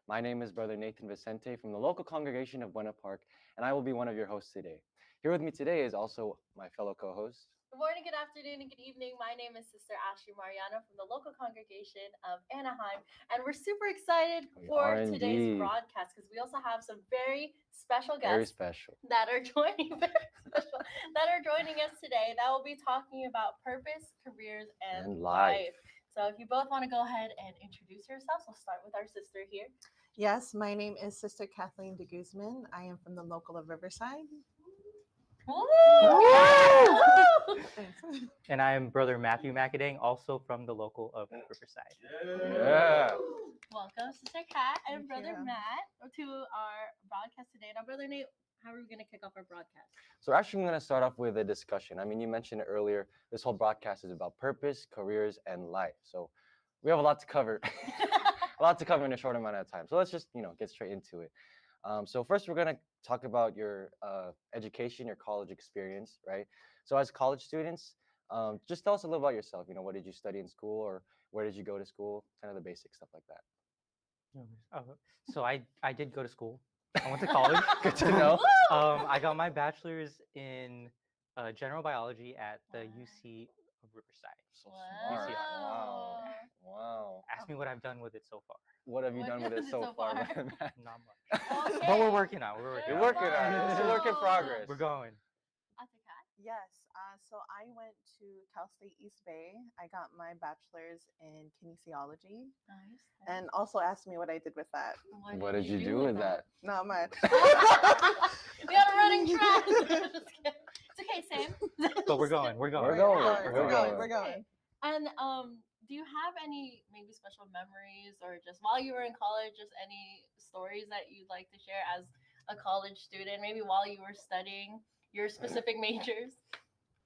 My name is Brother Nathan Vicente from the local congregation of Buena Park, and I will be one of your hosts today. Here with me today is also my fellow co-host. Good morning, good afternoon, and good evening. My name is Sister Ashley Mariano from the local congregation of Anaheim, and we're super excited We for are today's indeed. broadcast because we also have some very special Very guests special. that are joining us today that will be talking about purpose, careers, and And life. life. So if you both want to go ahead and introduce yourselves, we'll start with our sister here. Yes, my name is Sister Kathleen de Guzman. I am from the local of Riverside. Woo! And I am Brother Matthew Macadang, also from the local of Riverside. Yeah. Welcome, Sister Kat and Thank Brother you. Matt, to our broadcast today. Now, Brother Nate, how are we going to kick off our broadcast? So actually, I'm going to start off with a discussion. I mean, you mentioned it earlier. This whole broadcast is about purpose, careers, and life. So we have a lot to cover. A lot to cover in a short amount of time. So let's just, get straight into it. So first, we're going to talk about your education, your college experience, right? So as college students, just tell us a little about yourself. What did you study in school, or where did you go to school? Kind of the basic stuff like that. So I did go to school. I went to college. Good to know. I got my bachelor's in general biology at the UC of Riverside. So Wow. smart. Wow. Ask me what I've done with it so far. What have you done with it so far, Brother Matt? Not much. Okay. But we're working on it. We're working You're on it. working on it. It's a work in progress. We're going. Ate Kat? Yes, so I went to Cal State East Bay. I got my bachelor's in kinesiology, Nice. and also asked me what I did with that. What did you do with that? Not much. We got a running track. Just kidding. It's okay, Sam. But we're going. We're going. We're going. We're going. going. We're going. And do you have any maybe special memories, or just while you were in college, just any stories that you'd like to share as a college student? Maybe while you were studying your specific majors.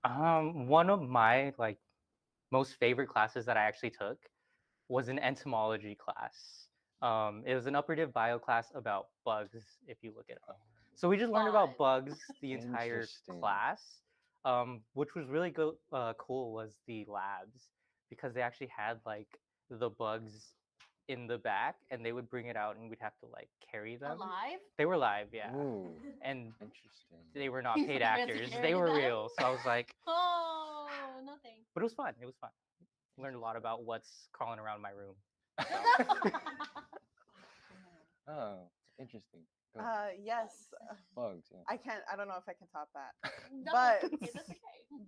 One of my most favorite classes that I actually took was an entomology class. It was an upper div bio class about bugs, if you look it up. So we just learned about bugs the entire Interesting. class. Which was really cool was the labs, because they actually had the bugs in the back, and they would bring it out and we'd have to carry them. Alive? They were live, yeah. Ooh, And interesting. they were not We paid had to actors. carry They were them? real. So I was like, Oh, nothing. but it was fun. It was fun. Learned a lot about what's crawling around my room. Oh, interesting. Go ahead. Yes, Bugs. Yeah. I don't know if I can top that. No, But- that's okay. That's okay.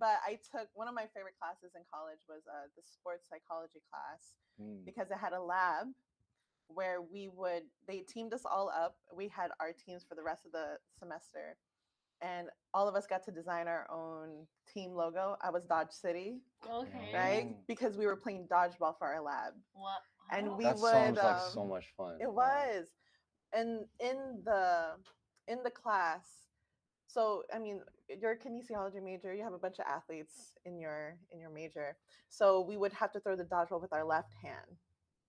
But I took one of my favorite classes in college was the sports psychology class, Mm. because it had a lab where they teamed us all up. We had our teams for the rest of the semester, and all of us got to design our own team logo. I was Dodge City, Okay. right? Mm. Because we were playing dodgeball for our lab. What? And Oh. we That would, sounds like so much fun. It Wow. was. And in the class, so I mean, you're a kinesiology major, you have a bunch of athletes in your major. So we would have to throw the dodgeball with our left hand.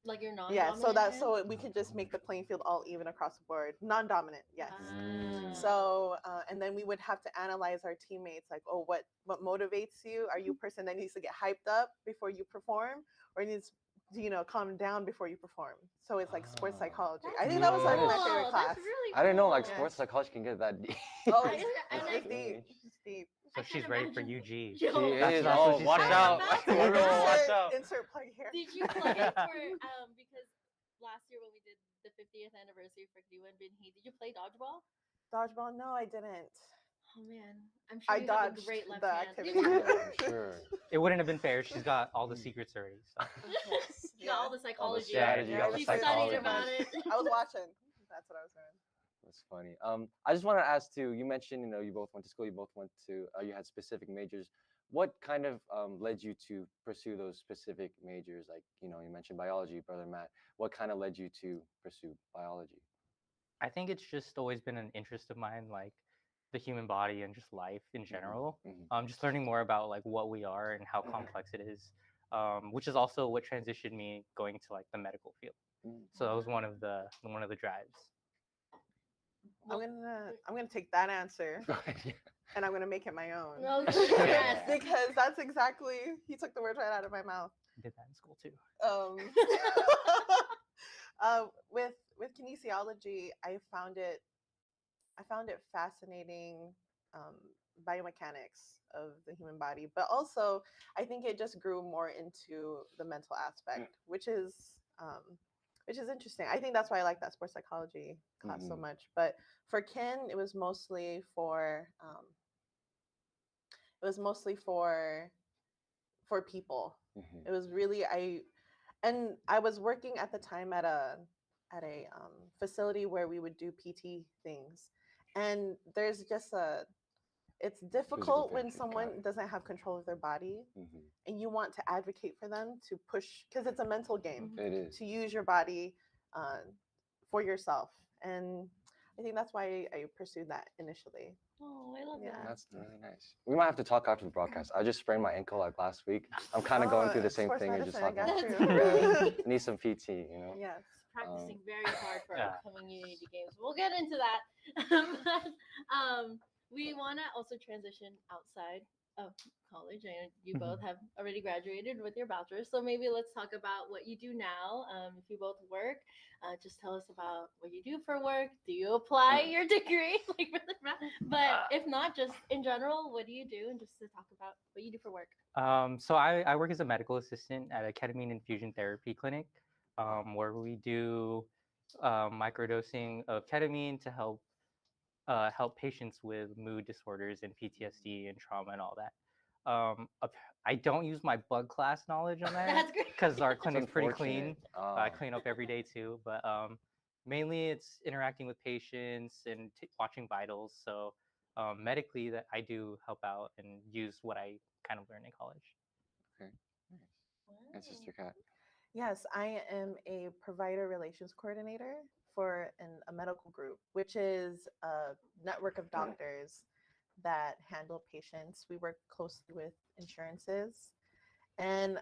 Like you're non. Yeah, so we could just make the playing field all even across the board. Non-dominant, yes. Mm. So and then we would have to analyze our teammates, like, oh, what motivates you? Are you a person that needs to get hyped up before you perform, or needs to, calm down before you perform? So it's like sports Ah. psychology. I think that was like my Cool. favorite class. That's really I didn't know cool. like sports psychology can get that deep. Oh, I- and I- it's deep. It's deep. So I she's can't ready for imagine. UG. Yo, She That's is. what Oh, she's watch saying. out. That's Watch what- out. Insert plug here. Did you play for because last year when we did the 50th anniversary for Kriwa and Binhi, did you play dodgeball? Dodgeball? No, I didn't. Oh man, I'm sure I you have a dodged great left the hand. activity. I'm sure. It wouldn't have been fair. She's got all the secrets already. So. You got all the psychology. strategy, all the She psychology. studied about it. I was watching. That's what I was doing. That's funny. I just want to ask too. You mentioned, you both went to school. You both went to. You had specific majors. What kind of led you to pursue those specific majors? Like, you mentioned biology, Brother Matt. What kind of led you to pursue biology? I think it's just always been an interest of mine, the human body and just life in general. Mhm. Just learning more about what we are and how complex it is, which is also what transitioned me going to the medical field. Mm. So that was one of the drives. I'm gonna take that answer Yeah. and I'm gonna make it my own. Oh, yes. Because that's exactly, he took the words right out of my mouth. I did that in school too. With kinesiology, I found it fascinating, um, biomechanics of the human body, but also I think it just grew more into the mental aspect, which is interesting. I think that's why I like that sports psychology class so much. But for kin, it was mostly for people. It was really I was working at the time at a facility where we would do PT things, and there's just it's difficult when therapy, got someone it. doesn't have control of their body Mhm. and you want to advocate for them to push, because it's a mental game, It is. to use your body uh, for yourself. And I think that's why I pursued that initially. Oh, I love Yeah. that. That's really nice. We might have to talk after the broadcast. I just sprained my ankle like last week. I'm kind of going through the same Sports thing you're just medicine, I talking got about. you. I need some PT, you know? Yes. Practicing very hard for Yeah. upcoming Unity games. We'll get into that. But we want to also transition outside of college. And you both have already graduated with your bachelor's. So maybe let's talk about what you do now. If you both work, just tell us about what you do for work. Do you apply your degree? But if not, just in general, what do you do? And just to talk about what you do for work. So I work as a medical assistant at a ketamine infusion therapy clinic, where we do microdosing of ketamine to help patients with mood disorders and PTSD and trauma and all that. I don't use my bug class knowledge on that That's great. because our It's clinic's pretty clean. unfortunate. I clean up every day too, but mainly it's interacting with patients and watching vitals. So medically, that I do help out and use what I kind of learned in college. Okay. Nice. And Sister Cat. Yes, I am a provider relations coordinator for a medical group, which is a network of doctors that handle patients. We work closely with insurances. And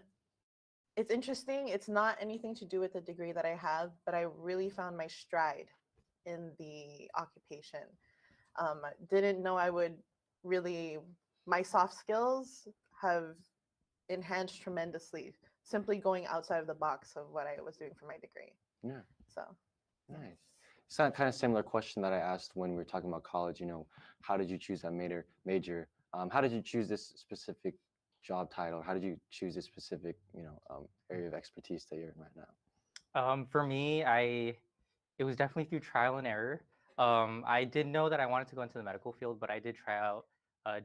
it's interesting. It's not anything to do with the degree that I have, but I really found my stride in the occupation. Didn't know I would really, my soft skills have enhanced tremendously simply going outside of the box of what I was doing for my degree. Yeah. So, Nice. It's a kind of similar question that I asked when we were talking about college. How did you choose that major? How did you choose this specific job title? How did you choose this specific, area of expertise that you're in right now? For me, it was definitely through trial and error. I did know that I wanted to go into the medical field, but I did try out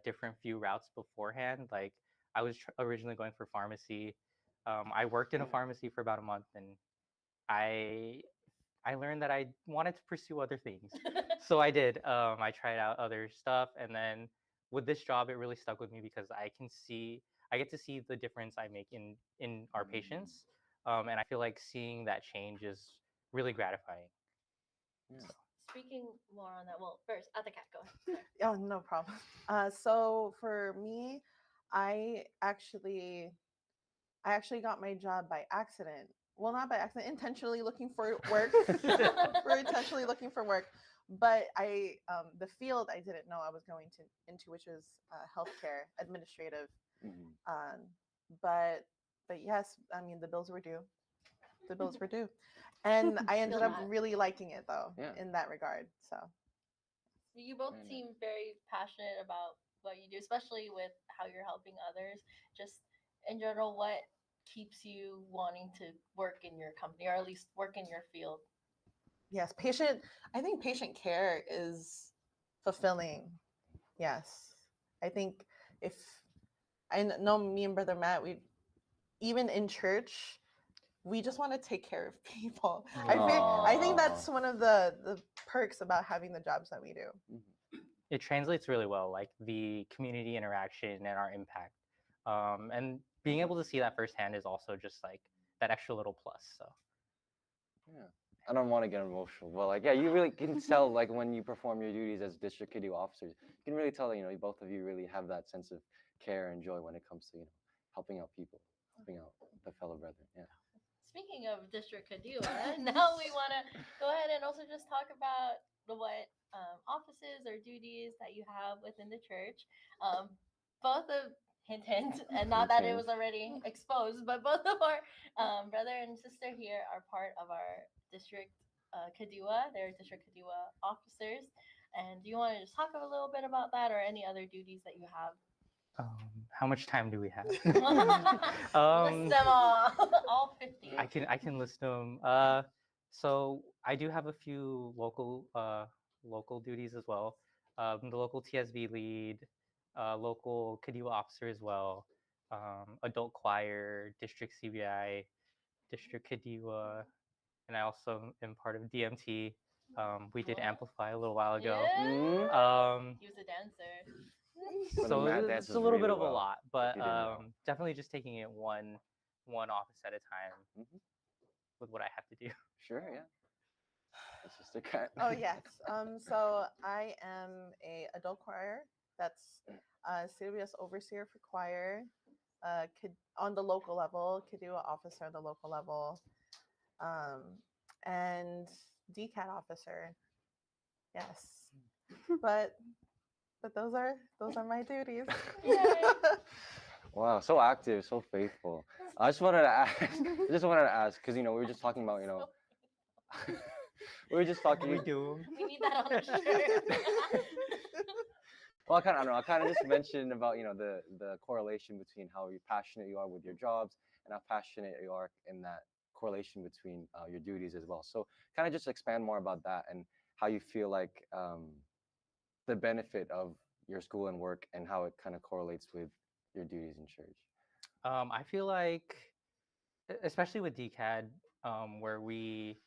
different few routes beforehand. Like I was originally going for pharmacy. I worked in a pharmacy for about a month, and I I learned that I wanted to pursue other things. So I did. I tried out other stuff, and then with this job, it really stuck with me because I get to see the difference I make in our patients, and I feel like seeing that change is really gratifying. Yeah. So. Speaking more on that, well, first, at the cat, go ahead. Sorry. oh, no problem. So for me, I actually I actually got my job by accident. Well, not by accident, intentionally looking for work. For intentionally looking for work. But the field I didn't know I was going into, which was healthcare administrative. Mhm. Um, but yes, I mean the bills were due. The bills were due, and I ended Feel up that. really liking it though. Yeah. In that regard. So You both Very nice. seem very passionate about what you do, especially with how you're helping others. Just in general, what keeps you wanting to work in your company or at least work in your field? yes, I think patient care is fulfilling. Yes, I think if know me and brother Matt, we even in church, we just want to take care of people. I think that's one of the perks about having the jobs that we do. It translates really well, like the community interaction and our impact. And being able to see that firsthand is also just like that extra little plus. So Yeah. I don't want to get emotional, but like, yeah, you really can tell, like, when you perform your duties as district KDU officers, you can really tell, both of you really have that sense of care and joy when it comes to, helping out people, helping out the fellow brethren. Yeah. Speaking of District Kadua, now we want to go ahead and also just talk about what offices or duties that you have within the church. Both of hint, hint, and not that it was already exposed, but both of our brother and sister here are part of our district Kadiwa. They're district Kadiwa officers. And do you want to just talk a little bit about that or any other duties that you have? How much time do we have? List them all 50. I can list them. So I do have a few local duties as well. The local TSB lead, local Kadiwa officer as well, adult choir, district CBI, district Kadiwa, and I also am part of DMT. We did What? Amplify a little while ago. Yeah. He was a dancer. But So Matt it's dances a little bit really of a well, lot, if but you didn't know. definitely just taking it one office at a time Mhm. with what I have to do. Sure, yeah. That's just a cat. Oh yes. So I am a adult choir. That's CWS overseer for choir. On the local level, Kidua officer on the local level, and DCAT officer. Yes, but those are my duties. Yay. Wow, so active, so faithful. I just wanted to ask. I just wanted to ask because we were just talking about we were just talking. We do. We need that on a shirt. Well, I don't know. I kind of just mentioned about the correlation between how passionate you are with your jobs and how passionate you are in that correlation between your duties as well. So kind of just expand more about that and how you feel like the benefit of your school and work and how it kind of correlates with your duties in church. I feel like, especially with DCAD, where we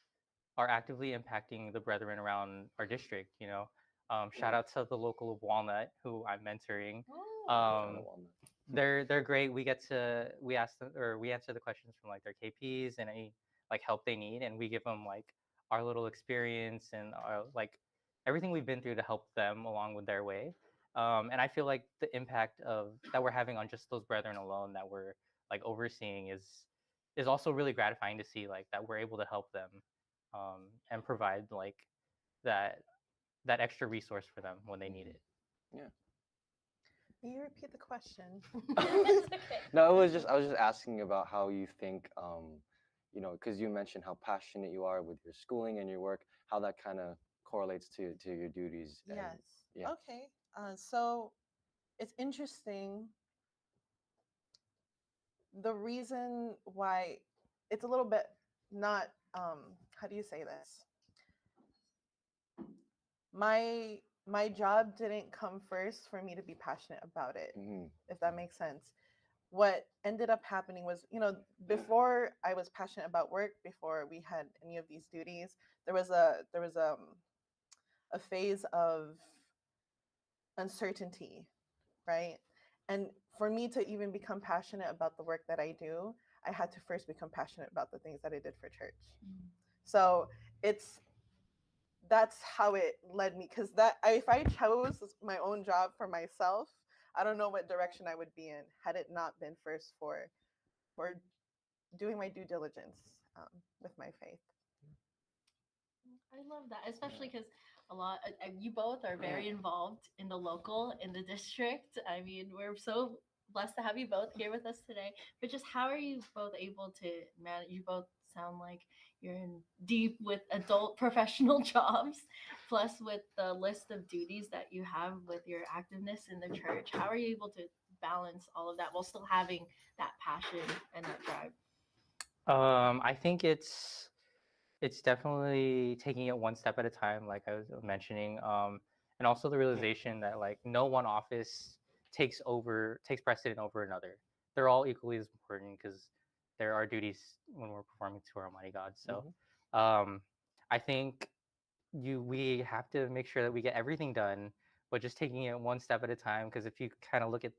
are actively impacting the brethren around our district. Shout out to the local of Walnut who I'm mentoring. They're great. We ask them, or we answer the questions from like their KPs and any like help they need, and we give them like our little experience and our like everything we've been through to help them along with their way. And I feel like the impact of that we're having on just those brethren alone that we're like overseeing is also really gratifying to see, like that we're able to help them and provide like that extra resource for them when they need it. Yeah. May you repeat the question? It's okay. No, I was just asking about how you think, because you mentioned how passionate you are with your schooling and your work, how that kind of correlates to your duties. And, Yes. Yeah. Okay. So it's interesting. The reason why it's a little bit not how do you say this? My job didn't come first for me to be passionate about it, Mm-hmm. if that makes sense. What ended up happening was, before I was passionate about work, before we had any of these duties, there was a phase of uncertainty, right? And for me to even become passionate about the work that I do, I had to first become passionate about the things that I did for church. So that's how it led me, because if I chose my own job for myself, I don't know what direction I would be in had it not been first for doing my due diligence with my faith. I love that, especially because you both are very involved in the district. I mean, we're so blessed to have you both here with us today. But just how are you both able to manage? You both sound like you're in deep with adult professional jobs, plus with the list of duties that you have with your activeness in the church. How are you able to balance all of that while still having that passion and that drive? I think it's definitely taking it one step at a time, like I was mentioning, and also the realization that like no one office takes precedent over another. They're all equally as important because there are duties when we're performing to our Almighty God. So I think we have to make sure that we get everything done, but just taking it one step at a time. Because if you kind of look at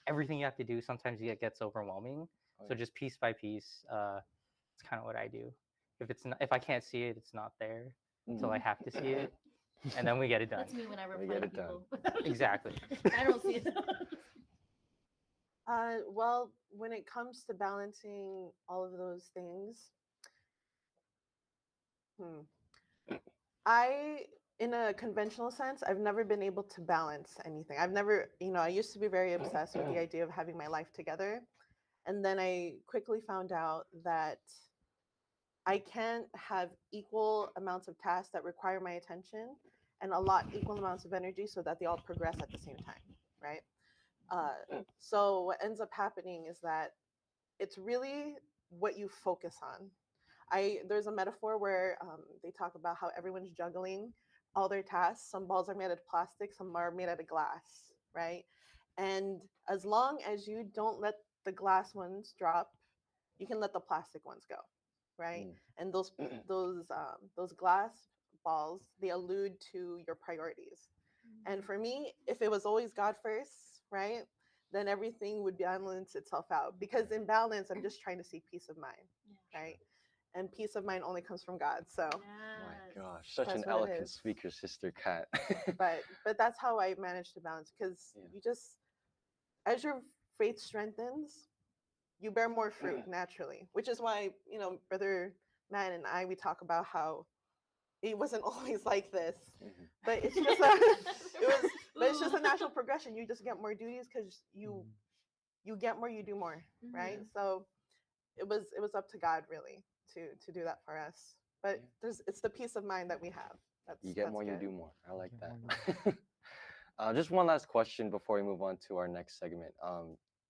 everything you have to do, sometimes it gets overwhelming. So just piece by piece, it's kind of what I do. If I can't see it, it's not there until I have to see it, and then we get it done. That's me when I We reply get to it done. people. Exactly. I don't see it. Well, when it comes to balancing all of those things, I in a conventional sense, I've never been able to balance anything. I've never, I used to be very obsessed with the idea of having my life together. And then I quickly found out that I can't have equal amounts of tasks that require my attention and a lot equal amounts of energy so that they all progress at the same time, right? So what ends up happening is that it's really what you focus on. There's a metaphor where they talk about how everyone's juggling all their tasks. Some balls are made out of plastic, some are made out of glass, right? And as long as you don't let the glass ones drop, you can let the plastic ones go, right? Mm. And those glass balls, they allude to your priorities. And for me, if it was always God first, right, then everything would balance itself out. Because in balance, I'm just trying to seek peace of mind, Yeah. right? And peace of mind only comes from God. So, Oh my gosh, such That's an what it eloquent is. speaker, Sister Kat. but that's how I managed to balance. Because Yeah. you just, as your faith strengthens, you bear more fruit naturally. Which is why Brother Matt and I, we talk about how it wasn't always like this, Mhm. but it's just it's just a natural progression. You just get more duties because you get more, you do more, right? Mhm. So it was up to God really to do that for us. But Yeah. it's the peace of mind that we have. You get That's more, you good. do more. I like get that. Just one last question before we move on to our next segment.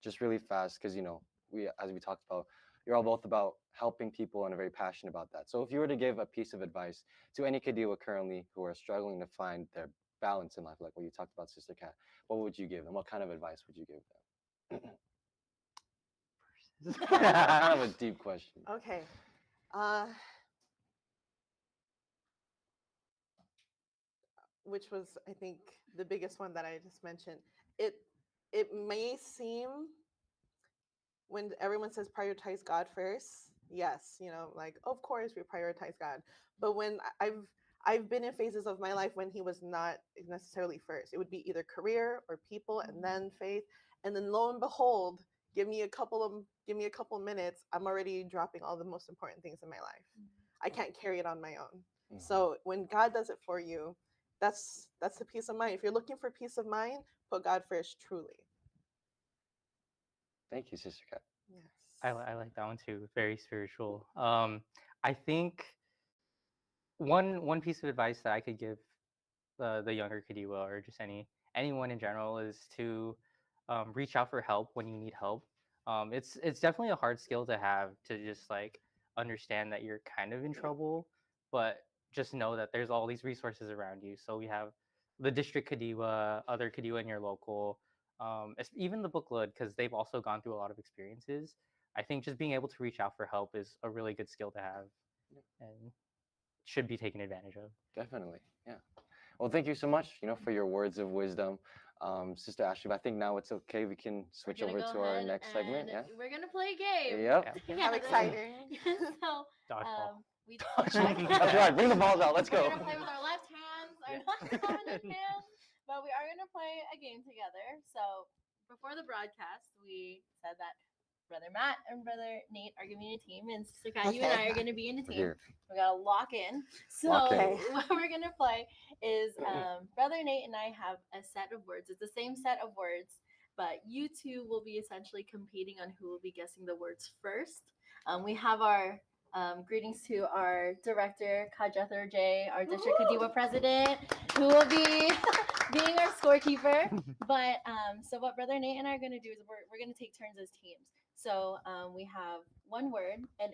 Just really fast, because as we talked about, you're all both about helping people and are very passionate about that. So if you were to give a piece of advice to any Kadiwa currently who are struggling to find their balance in life, like what you talked about, Sister Kat, what would you give them? What kind of advice would you give them? Kind of a deep question. Okay. Uh, which was I think the biggest one that I just mentioned. It it may seem when everyone says prioritize God first, yes, like of course we prioritize God. But when I've been in phases of my life when he was not necessarily first. It would be either career or people and then faith. And then lo and behold, give me a couple minutes, I'm already dropping all the most important things in my life. I can't carry it on my own. Mhm. So when God does it for you, that's the peace of mind. If you're looking for peace of mind, put God first truly. Thank you, Sister Kat. Yes. I like that one too. Very spiritual. I think one piece of advice that I could give the younger Kadiwa or just anyone in general is to reach out for help when you need help. It's definitely a hard skill to have to just like understand that you're kind of in trouble, but just know that there's all these resources around you. So we have the district Kadiwa, other Kadiwa in your local, even the booklet because they've also gone through a lot of experiences. I think just being able to reach out for help is a really good skill to have and should be taken advantage of. Definitely. Yeah. Well, thank you so much, for your words of wisdom, Sister Ashley. But I think now it's okay. We can switch We're over gonna to go our ahead next segment. Yeah. and we're gonna play a game. Yep. Yeah. How exciting. So Dodgeball. we That's right. Bring the balls out. Let's We're go. gonna play with our left hands, our Yeah. non-dominant hands, but we are gonna play a game together. So before the broadcast, we said that Brother Matt and Brother Nate are gonna be in a team, and Sister Kat, you and I Okay. are gonna be in a team. Here. We gotta lock in. So Lock in. Okay. what we're gonna play is Brother Nate and I have a set of words. It's the same set of words, but you two will be essentially competing on who will be guessing the words first. We have our greetings to our director, Kajethar J, our District Kadiwa president, who will be being our scorekeeper. But so what Brother Nate and I are going to do is we're going to take turns as teams. So we have one word, and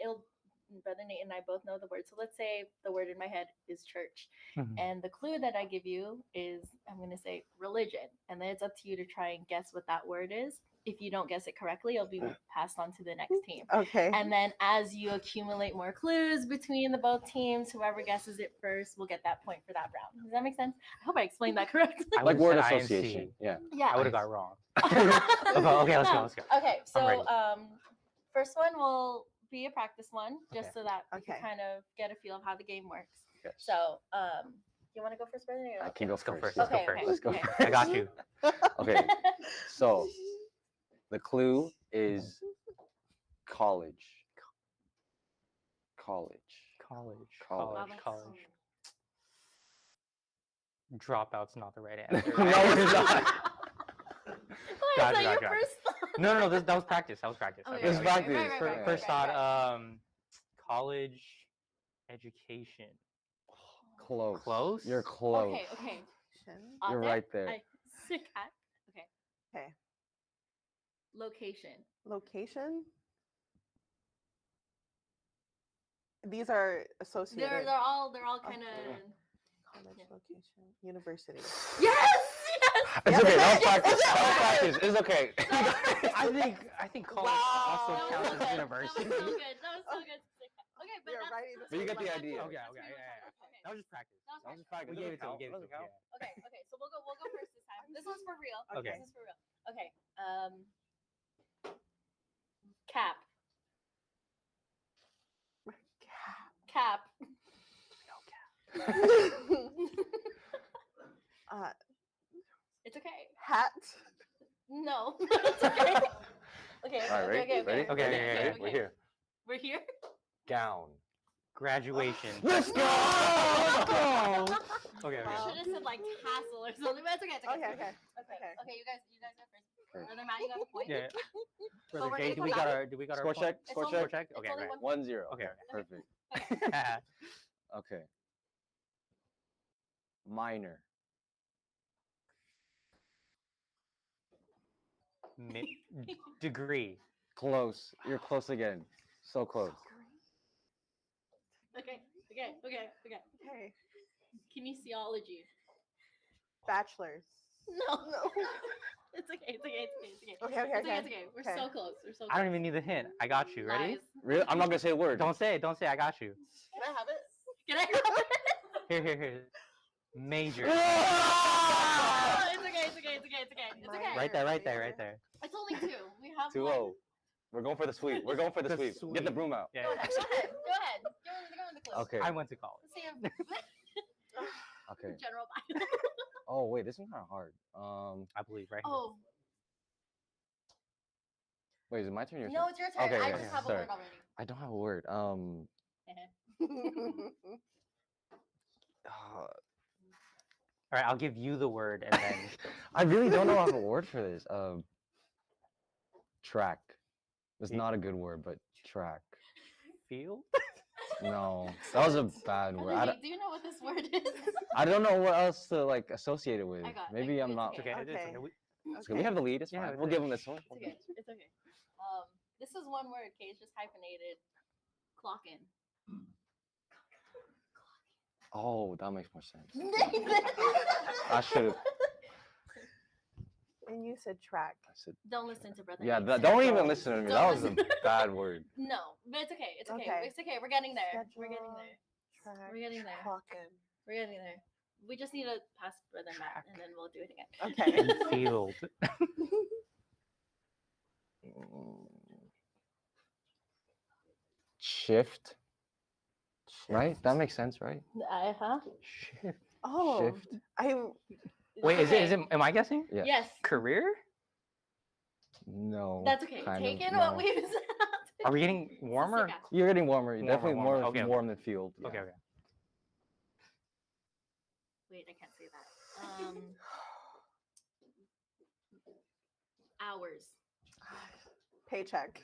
Brother Nate and I both know the word. So let's say the word in my head is church. And the clue that I give you is I'm going to say religion. And then it's up to you to try and guess what that word is. If you don't guess it correctly, it'll be passed on to the next team. Okay. And then as you accumulate more clues between the both teams, whoever guesses it first will get that point for that round. Does that make sense? I hope I explained that correctly. I Like would've word said association. INC. Yeah. Yeah. I would have got wrong. Okay, let's go. Let's go. Okay, I'm ready. so first one will be a practice one, just Okay. so that we can Okay. kind of get a feel of how the game works. Yes. So, you want to go first, Brother? I can go Let's go first. first. Let's go Okay, first. okay, Let's go okay. first. I got you. Okay. So the clue is college. College. College. College. Wow, that's College. Dropout's not the right answer. No, it's not. Why is Gotcha, that your gotcha. first thought? No, that was practice. That was practice. Okay, Okay, It's okay. practice. First right. thought, college education. Close. Close? You're close. Okay. You're Ate? right there. Sick hat. Okay. Okay. Location. Location. These are associated. They're all kind of. College Yeah. location. University. Yes. It's Yeah, okay. That was it's practice. okay. That was practice. It's okay. I think college also Wow. counts That as was university. so good. That was so good. Okay, but You're that's, right. that's But you get the pretty idea. much- Okay, that's okay, pretty much yeah. okay. That was just practice. That was That was practice. practice. We gave it to him. Doesn't count. Okay. So we'll go first this time. This one's for real. Okay. This is for real. Okay. Cap. Cap. It's okay. Hat. No. It's okay. Okay. All right, ready? Ready? Okay, Ready? We're here. We're here. Gown. Graduation. Let's go! Okay, I Wow. should have said like tassel or something, but it's okay. It's okay. Okay, it's okay. Okay. Okay. You guys go first. Okay. Brother Matt, you got the point. Yeah. But Brother we're Jay, gonna come back. do we got our Score point? check. It's Score only check. check? It's Okay, only right. 1-0. Okay. Perfect. Okay. Okay. Minor. Degree. Close. You're close again. So close. Okay. Okay. Kinesiology. Bachelor's. No. No. It's okay. Okay. It's okay. We're so close. We're so close. I don't even need the hint. I got you. Ready? Lies. Really? I'm not gonna say a word. Don't say it. Don't say it. I got you. Can I have it? Can I have it? Here. Major. Oh, it's okay. Right there. It's only two. We have 2-0. one. We're going for the sweep. We're going for the The sweep. Get the sweep. broom out. Yeah. Go ahead. Go in the clip. Okay. I went to college. Let's see Okay. general bio. Oh wait, this one's kind of hard. I believe, right? Oh Wait, is it my turn or your no, turn? it's your turn. Okay, I yeah, just have sorry. a word already. I don't have a word. All right, I'll give you the word and then. I really don't know how to have a word for this. Track. It's Yeah. not a good word, but track. Field? No, that was a bad word. Eleni, do you know what this word is? I don't know what else to like associate it with. I got it. Maybe I'm It's not. It's okay. It's Okay. okay. So we have the lead. It's Yeah, fine. it's We'll okay. give him this one. It's okay. It's okay. This is one word. Okay, it's just hyphenated. Clock in. Oh, that makes more sense. I should have. And you said track. I said. Don't listen to brother. Yeah, Nate. don't even listen to me. Don't That was a listen. bad word. No, but it's okay. It's okay. Okay. It's okay. We're getting there. We're getting Schedule, there. Track. We're getting there. Clocking. We're getting there. We just need to pass brother Matt, Track. and then we'll do it again. Okay. And field. Shift. Right? That makes sense, right? Huh? Shift. Oh, Shift. I Wait, is Okay. it? Am I guessing? Yeah. Yes. Career? No. That's okay. kind Take of, in what no. we've said. Are we getting warmer? Sick ass. You're getting warmer. You're Warmer, definitely warmer. more Okay, okay. warm than field. Yeah. Okay. Wait, I can't say that. Hours. paycheck.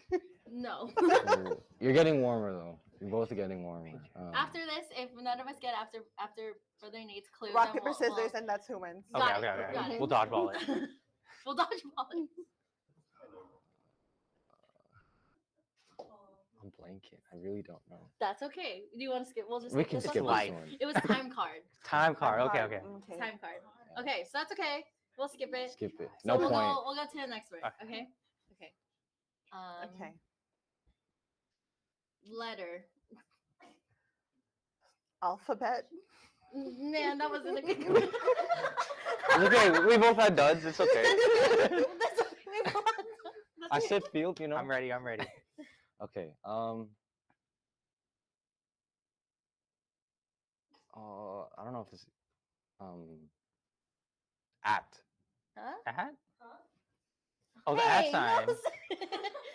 No. Cool. You're getting warmer though. You're both getting warmer. After this, if none of us get after brother Nate's clue, Rock, then paper, scissors, and that's who wins. Got Okay, it, okay. got it. We'll dodgeball it. We'll dodgeball it. I'm blanking. I really don't know. That's okay. Do you want to skip? We'll just We skip can this skip one. this Life. one. It was time card. Time card. Okay, okay. Okay. Time card. Okay, so that's okay. We'll skip it. Skip it. So No we'll point. Go, we'll go to the next word. Okay. Okay. Okay. Okay. Letter. Alphabet. Man, that wasn't a good It's okay. We both had duds. It's okay. That's okay. I said field. You know. I'm ready. I'm ready. Okay. I don't know if this. At. Huh? At? Oh, the Hey, at sign.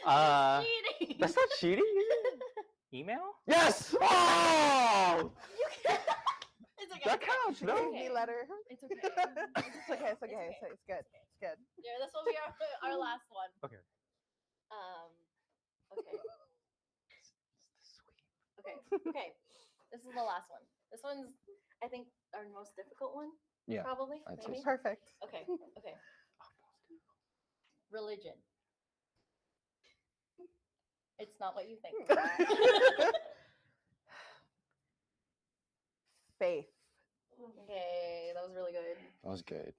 that's cheating. That's not cheating. Email? Yes. Oh! You can't. It's That counts, She no? gave me letter. It's okay. It's okay. It's okay. It's good. okay. It's good. Yeah, this will be our last one. Okay. Okay. Okay. This is the last one. This one's, I think, our most difficult one. Yeah, Probably. I'd say Maybe. Perfect. Okay. Okay. Religion. It's not what you think. Faith. Okay, that was really good. that was good.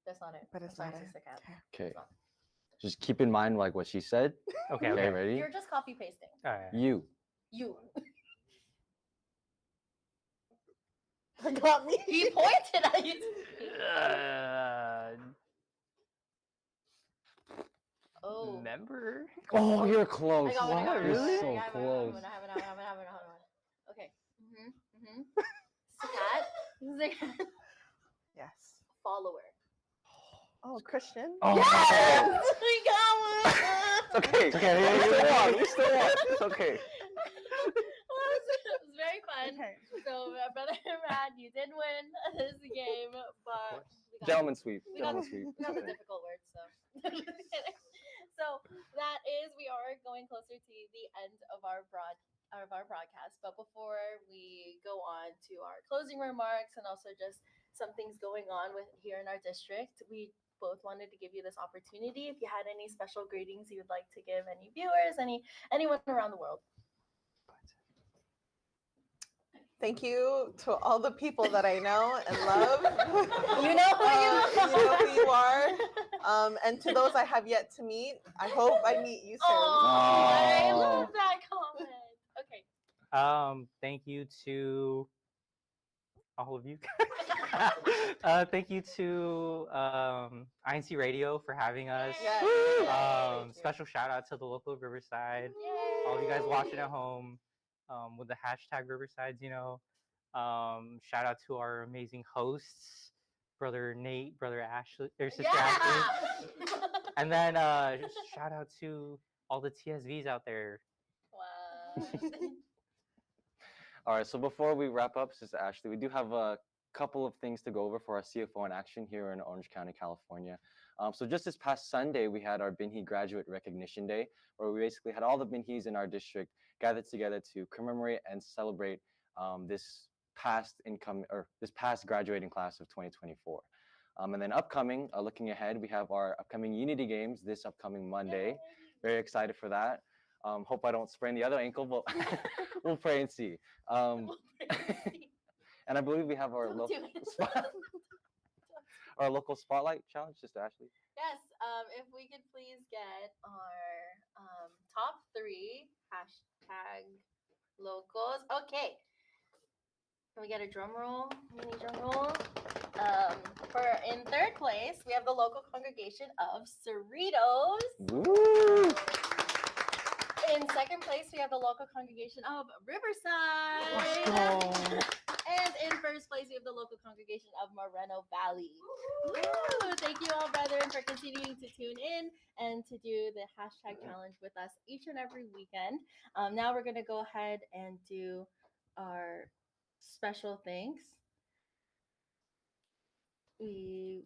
That's not it. But it's I'm not sorry it. to stick out. Okay. Just keep in mind like what she said. Okay. Okay, Okay. ready? You're just copy pasting. All right. You. You. Got me. He pointed at you. Oh. Member. Oh, you're I close. got one. I got one. You're I so got one, close. I have one. Okay. Zakat. Yes. Follower. Oh, Christian. Oh. Yes! We got one! It's okay. It's okay. You still won. You still won. It's okay. It was very fun. Okay. So, Brother Rad, you did win this game, but we got, Gentleman sweep. we got, Gentleman sweep. we got the difficult words, so. So that is, we are going closer to the end of our broadcast. But before we go on to our closing remarks and also just some things going on with here in our district, we both wanted to give you this opportunity. If you had any special greetings you would like to give any viewers, anyone around the world. Thank you to all the people that I know and love. You know who you are. You know who you are. And to those I have yet to meet, I hope I meet you soon. Oh, I Oh. love that comment. Okay. Thank you to all of you. Thank you to INCRadio for having us. Yes. Special shout out to the local Riverside. Yay. All of you guys watching at home with the hashtag Riversides, you know. Shout out to our amazing hosts, Brother Nate, Brother Ashley, or Sister Ashley. And then shout out to all the TSVs out there. Wow. All right. So before we wrap up, Sister Ashley, we do have a couple of things to go over for our CFO in action here in Orange County, California. So just this past Sunday, we had our Binhi Graduate Recognition Day, where we basically had all the Binhis in our district gathered together to commemorate and celebrate this past graduating class of 2024. And then upcoming, looking ahead, we have our upcoming Unity Games this upcoming Monday. Very excited for that. Hope I don't sprain the other ankle, but we'll pray and see. And I believe we have our local spotlight challenge, Sister Ashley. Yes, if we could please get our top 3 hashtag locals. Okay. Can we get a drum roll? Mini drum roll. In 3rd place, we have the local congregation of Cerritos. Woo! In 2nd place, we have the local congregation of Riverside. Let's go. And in 1st place, we have the local congregation of Moreno Valley. Woo! Thank you all, brethren, for continuing to tune in and to do the hashtag challenge with us each and every weekend. Now we're going to go ahead and do our special thanks. We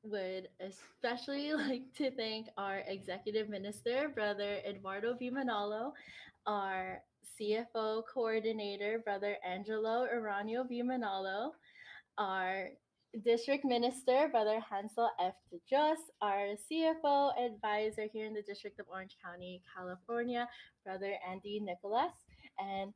would especially like to thank our executive minister, Brother Eduardo V. Manalo, our CFO coordinator, Brother Angelo Aranio V. Manalo, our district minister, Brother Hansel F. DeJoss, our CFO advisor here in the District of Orange County, California, Brother Andy Nicholas, and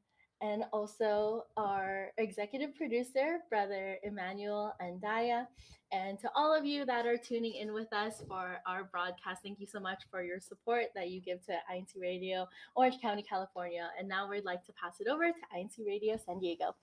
also our executive producer, Brother Emmanuel Andaya. And to all of you that are tuning in with us for our broadcast, thank you so much for your support that you give to INCRadio, Orange County, California. And now we'd like to pass it over to INCRadio San Diego.